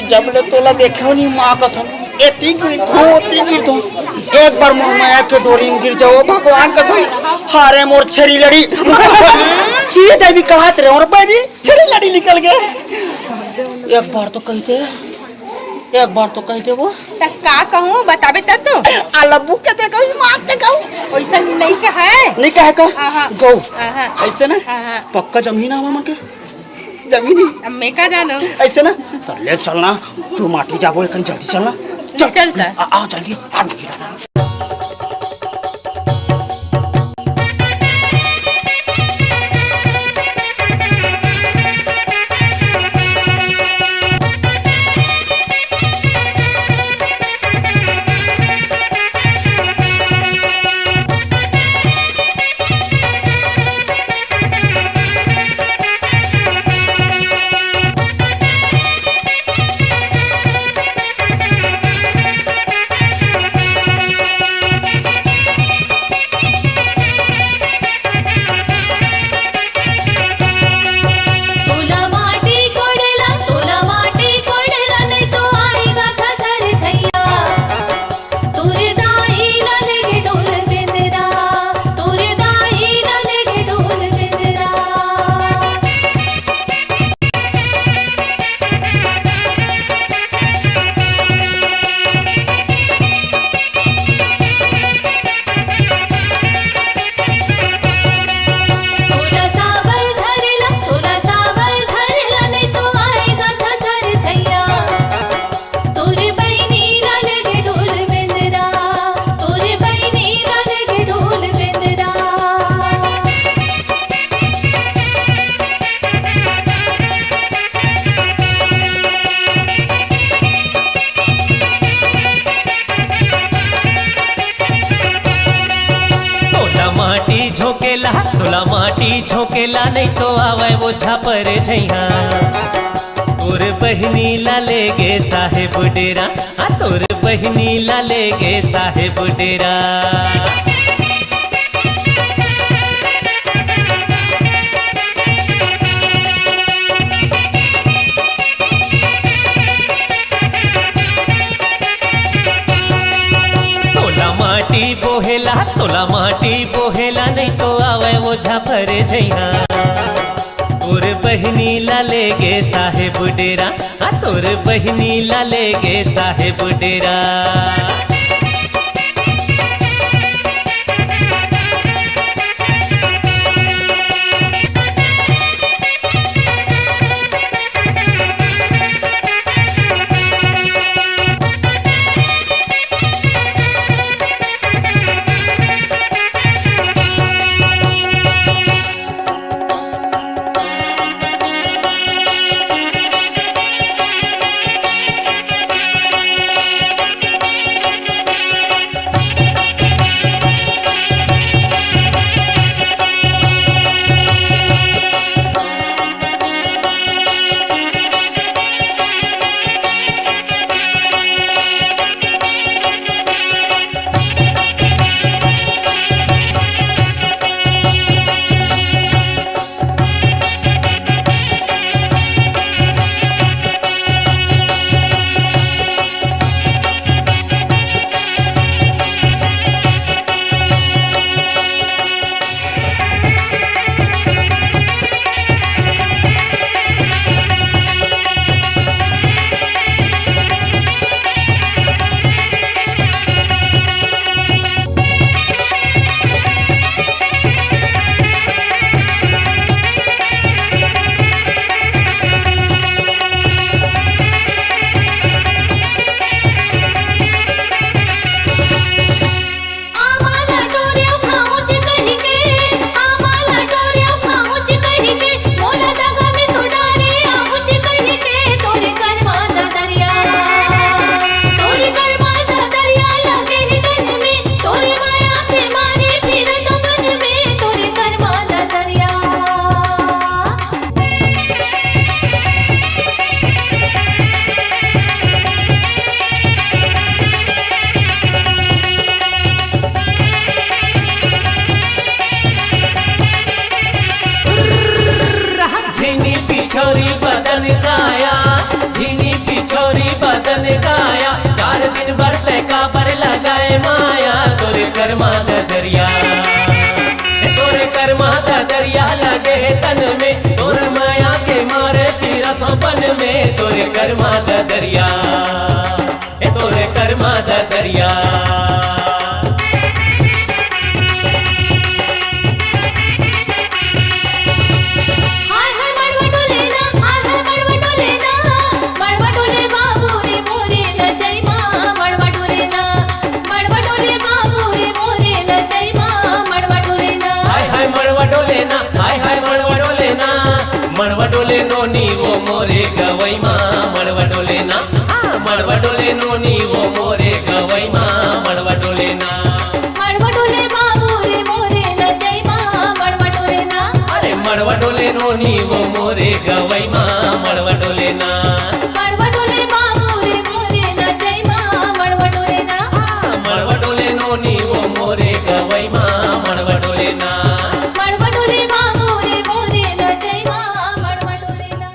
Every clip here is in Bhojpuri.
जब ले तोला देखो नहीं माँ कसम एती गिर दो एक बार मोर माया के डोरी में गिर जाओ भगवान कसम हारे मोर छरी लड़ी सीधे भी कहत रहे और बाजी छरी लड़ी निकल गए एक बार तो कहते वो तक का कहूँ बताबे तब तो अलबू के देखो माँ से कहूँ वैसा नहीं कहा है नहीं कहे का गौ ऐसे ना हाँ। पक्का जमीन है मन के जमीन ही अब मैं का जानो ऐसे ना तो ले चलना तू माटी जाबो एक जल्दी चलना चलता आ जल्दी आ तोला माटी झोंकेला नहीं तो आवे वो झापर झैया तोर बहनी ला ले गे साहेब डेरा हाँ तोर बहनी ला ले गे साहेब डेरा तोला माटी बोहेला नहीं तो आवे वो झापर झैया तोर बहनी ला ले गे साहेब डेरा हाँ तोर बहनी ला ले गे साहेब डेरा कर्मा दरिया तोरे कर्मा दरिया लगे तन में तोर माया के मारे फिरत बन में तोरे कर्मा दरिया तोरे कर्मा दरिया मड़वा डोले नोनी वो मोरे गवई माँ मड़वा डोले ना मड़वा डोले नोनी वो मोरे गवई माँ मड़वा डोले ना बाबू रे मोरे न जय माँ मड़वा डोले ना अरे मड़वा डोले नोनी वो मोरे गवई माँ मड़वा डोले ना मड़वा डोले बाबू रे मोरे न जय माँ मड़वा डोले ना मड़वा डोले नोनी वो मोरे गवई माँ मड़वा डोले ना मड़वा डोले बाबू रे मोरे न जय माँ मड़वा डोले ना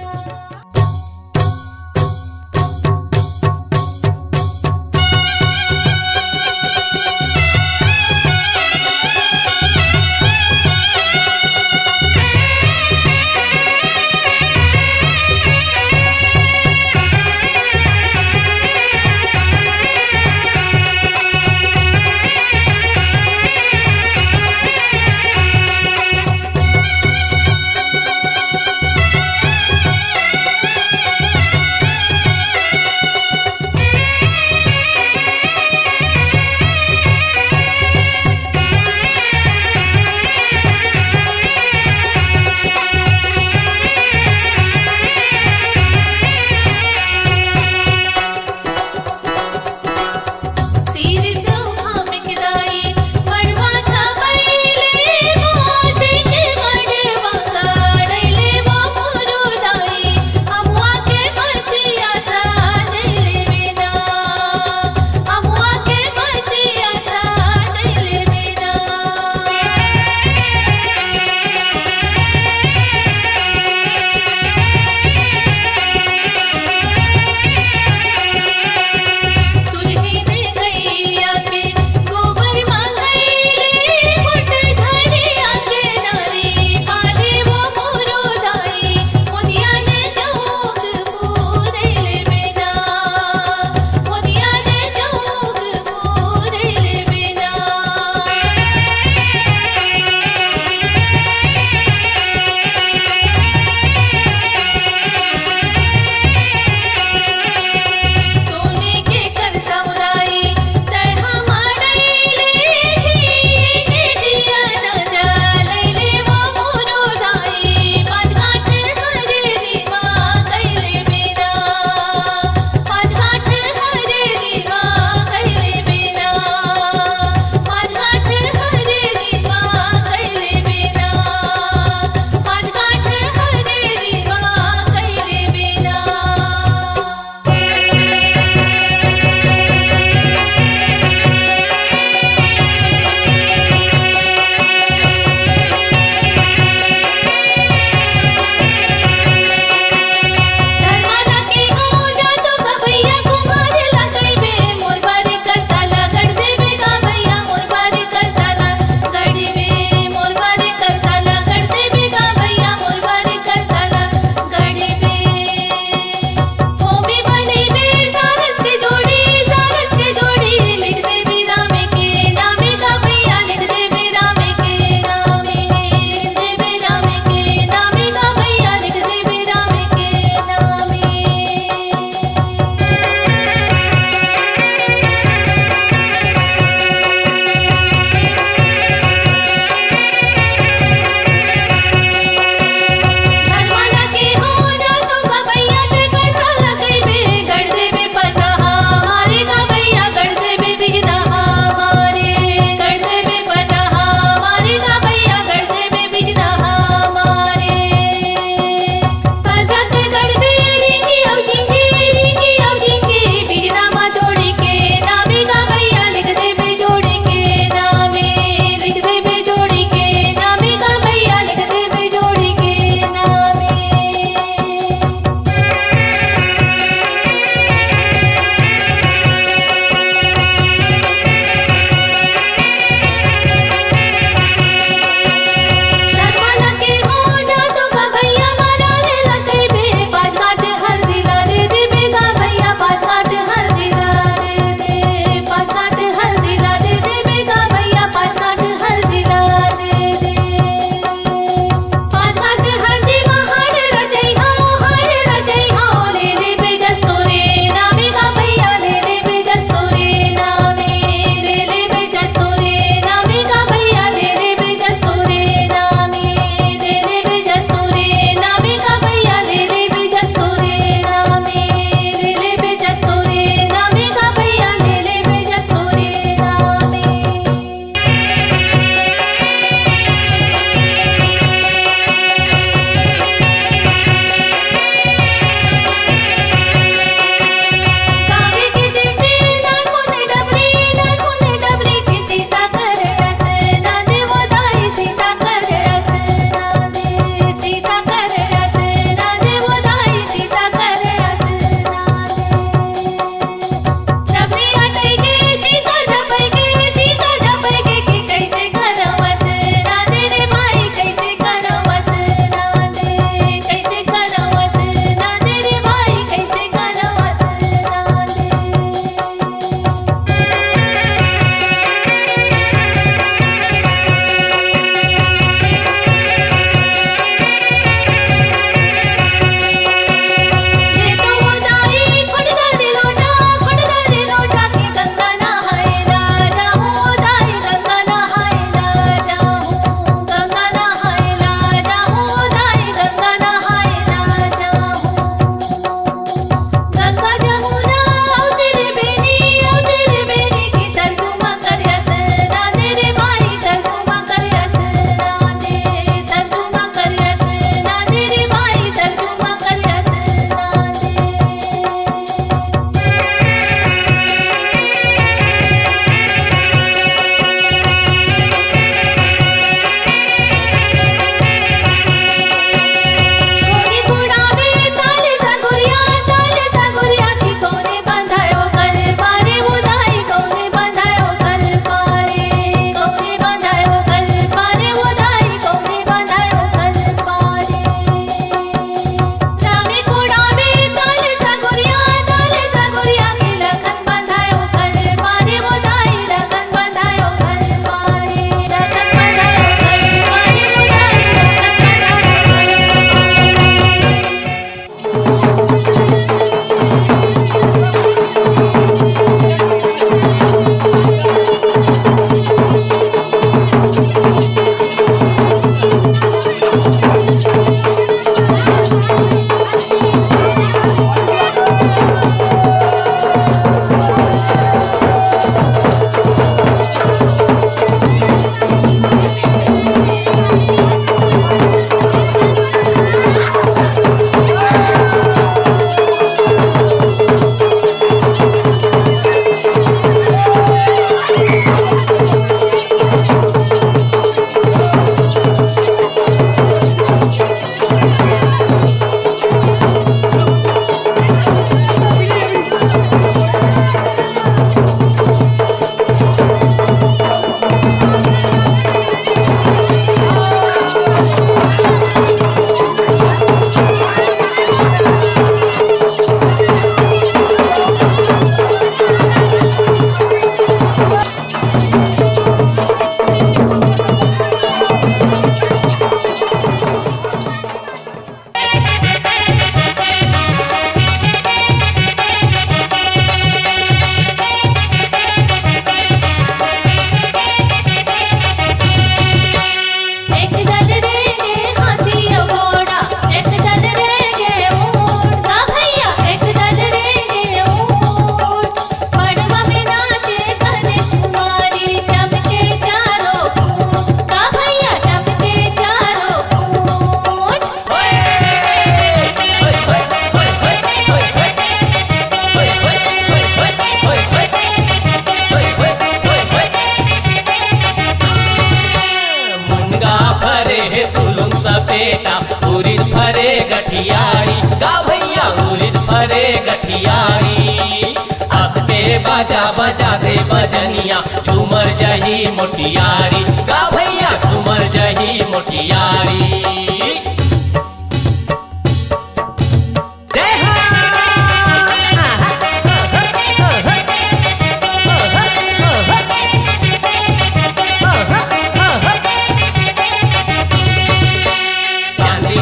हे सुलुम सपेटा उरिद फरे गठियारी गा भैया उरिद फरे गठियारी असके बाजा बजा दे बजनिया झूमर जही मोटियारी गा भैया झूमर जही मोटियारी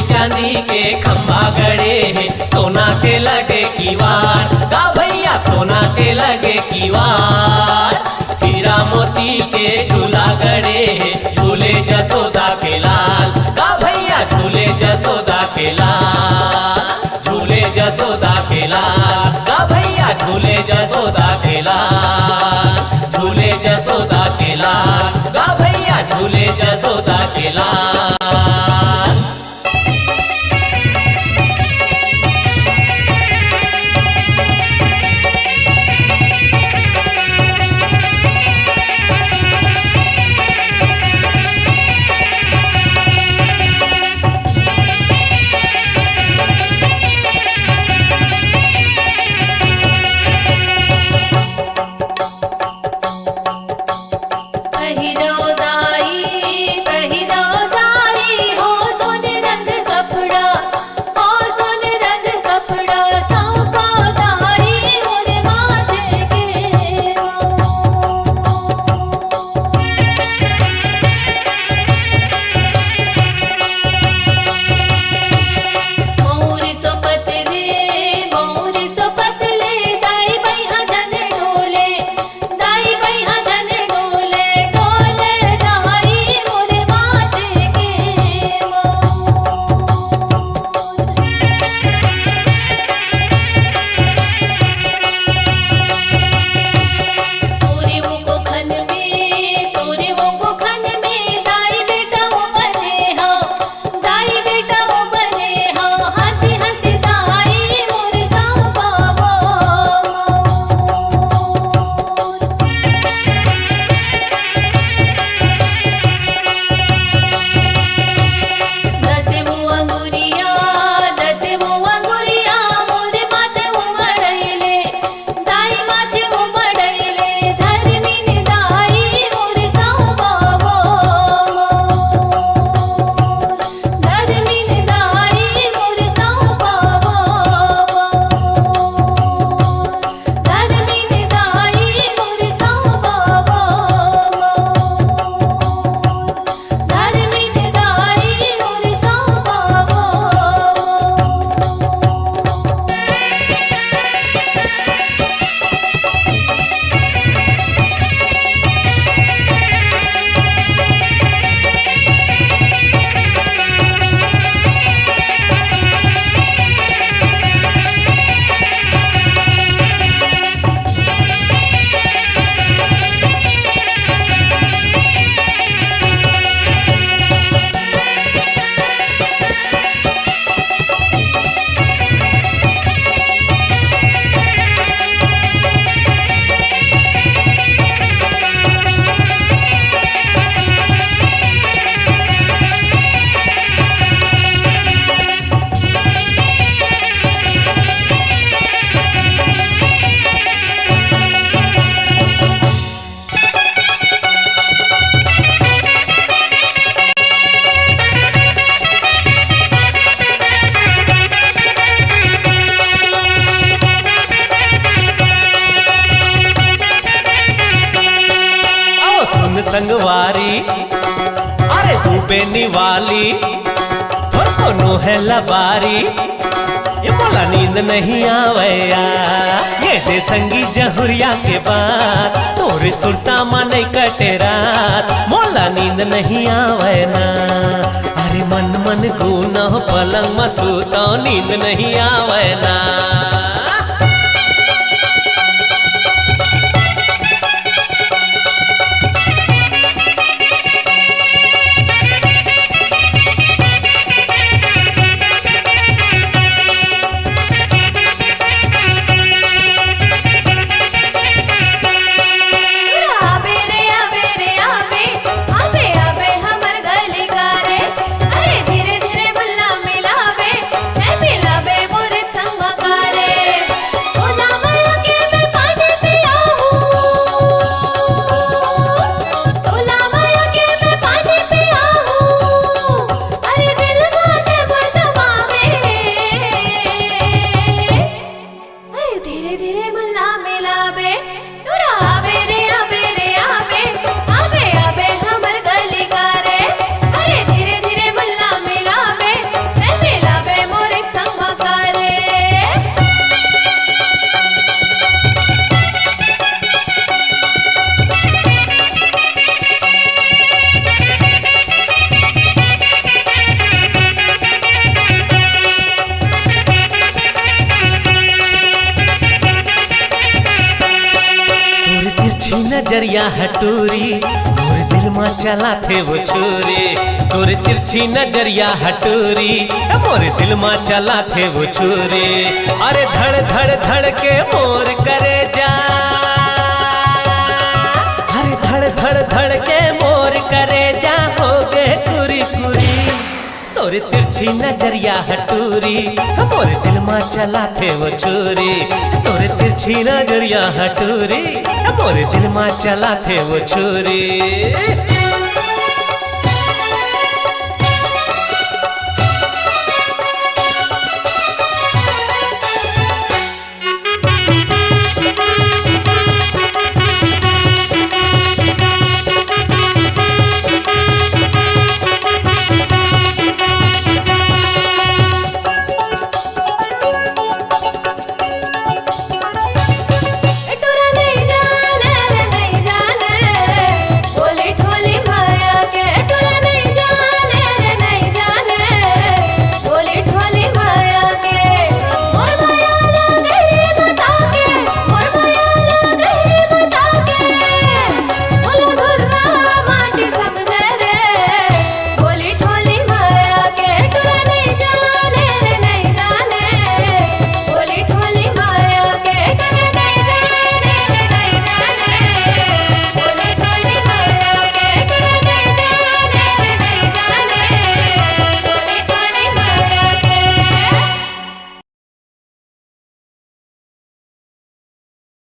चांदी के खंभा गड़े हैं सोना के लगे कीवार गा भैया सोना के लगे कीवार हीरा मोती के झूला गड़े हैं झूले जसोदा के लाल गा भैया झूले जसोदा के लाल झूले जसोदा के लाल गा भैया झूले जसोदा के लाल झूले जसोदा के लाल गा भैया झूले जसोदा के लाल संगवारी अरे तू बेनी वाली और कोनो है लबारी ये बोला नींद नहीं आवैया ये दे संगी जहुरिया के बाद तोरे सुरता मन कटे रात मोला नींद नहीं आवे ना अरे मन मन गुना पलंग मसूता नींद नहीं आवे ना आबे रे आबे रे आबे आबे आबे हमर गली गारे नजरिया हटूरी मोर दिल में चला थे वो छुरी तोर तिरछी नजरिया हटूरी मोर दिल में चला थे वो छुरी अरे धड़ धड़ धड़ के मोर करे जा अरे धड़ धड़ धड़ के मोर करे जा हो गे कुरी कुरी तोर तिरछी नजरिया हटूरी मोर दिल में चला थे वो छुरी तोर तिरछी नजरिया हटूरी मोर दिल में चला थे वो छुरी